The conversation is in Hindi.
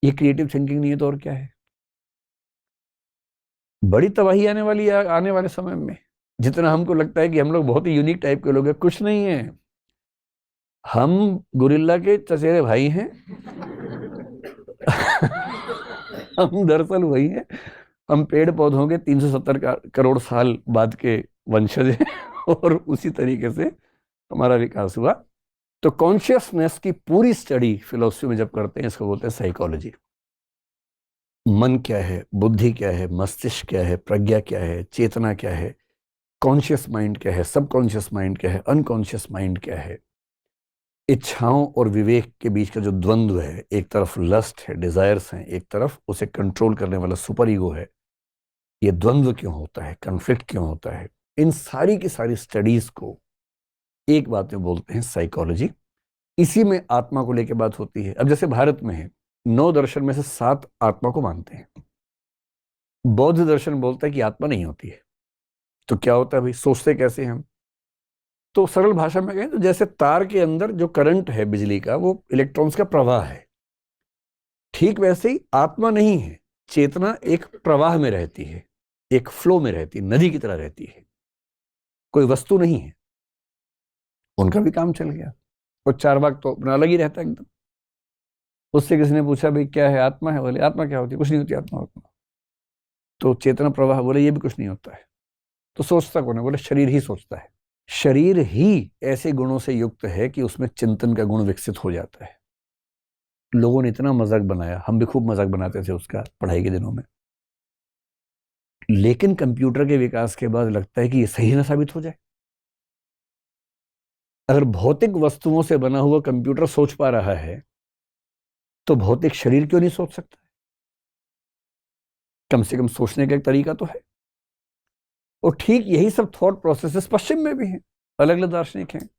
ये क्रिएटिव थिंकिंग नहीं है तो और क्या है? बड़ी तबाही आने वाली है आने वाले समय में। जितना हमको लगता है कि हम लोग बहुत ही यूनिक टाइप के लोग हैं, कुछ नहीं है। हम गुरिल्ला के चचेरे भाई हैं। हम दरअसल वही हैं। हम पेड़ पौधों के 370 करोड़ साल बाद के वंशज हैं। और उसी तरीके से हमारा विकास हुआ। तो कॉन्शियसनेस की पूरी स्टडी फिलोसफी में जब करते हैं, इसको बोलते हैं साइकोलॉजी। मन क्या है, बुद्धि क्या है, मस्तिष्क क्या है, प्रज्ञा क्या है, चेतना क्या है, कॉन्शियस माइंड क्या है, सबकॉन्शियस माइंड क्या है, अनकॉन्शियस माइंड क्या है। इच्छाओं और विवेक के बीच का जो द्वंद्व है, एक तरफ लस्ट है, डिजायर्स हैं, एक तरफ उसे कंट्रोल करने वाला सुपर ईगो है। ये द्वंद्व क्यों होता है, कन्फ्लिक्ट क्यों होता है, इन सारी की सारी स्टडीज को एक बात में बोलते हैं साइकोलॉजी। इसी में आत्मा को लेकर बात होती है। अब जैसे भारत में है, 9 दर्शन में से 7 आत्मा को मानते हैं। बौद्ध दर्शन बोलता है कि आत्मा नहीं होती है। तो क्या होता है भाई, सोचते कैसे हैं हम? तो सरल भाषा में कहें तो जैसे तार के अंदर जो करंट है बिजली का, वो इलेक्ट्रॉन्स का प्रवाह है। ठीक वैसे ही आत्मा नहीं है। चेतना एक प्रवाह में रहती है, एक फ्लो में रहती है, नदी की तरह रहती है, कोई वस्तु नहीं है। उनका भी काम चल गया। और चारवाक तो अपना अलग ही रहता है एकदम। उससे किसी ने पूछा भाई क्या है, आत्मा है? बोले आत्मा क्या होती है? कुछ नहीं होती आत्मा। आत्मा तो चेतना प्रवाह, बोले ये भी कुछ नहीं होता है। तो सोचता कौन है? बोले शरीर ही सोचता है। शरीर ही ऐसे गुणों से युक्त है कि उसमें चिंतन का गुण विकसित हो जाता है। लोगों ने इतना मजाक बनाया, हम भी खूब मजाक बनाते थे उसका पढ़ाई के दिनों में। लेकिन कंप्यूटर के विकास के बाद लगता है कि ये सही ना साबित हो जाए। अगर भौतिक वस्तुओं से बना हुआ कंप्यूटर सोच पा रहा है, तो भौतिक शरीर क्यों नहीं सोच सकता? कम से कम सोचने का एक तरीका तो है। और ठीक यही सब थॉट प्रोसेसेस पश्चिम में भी हैं। अलग अलग दार्शनिक हैं।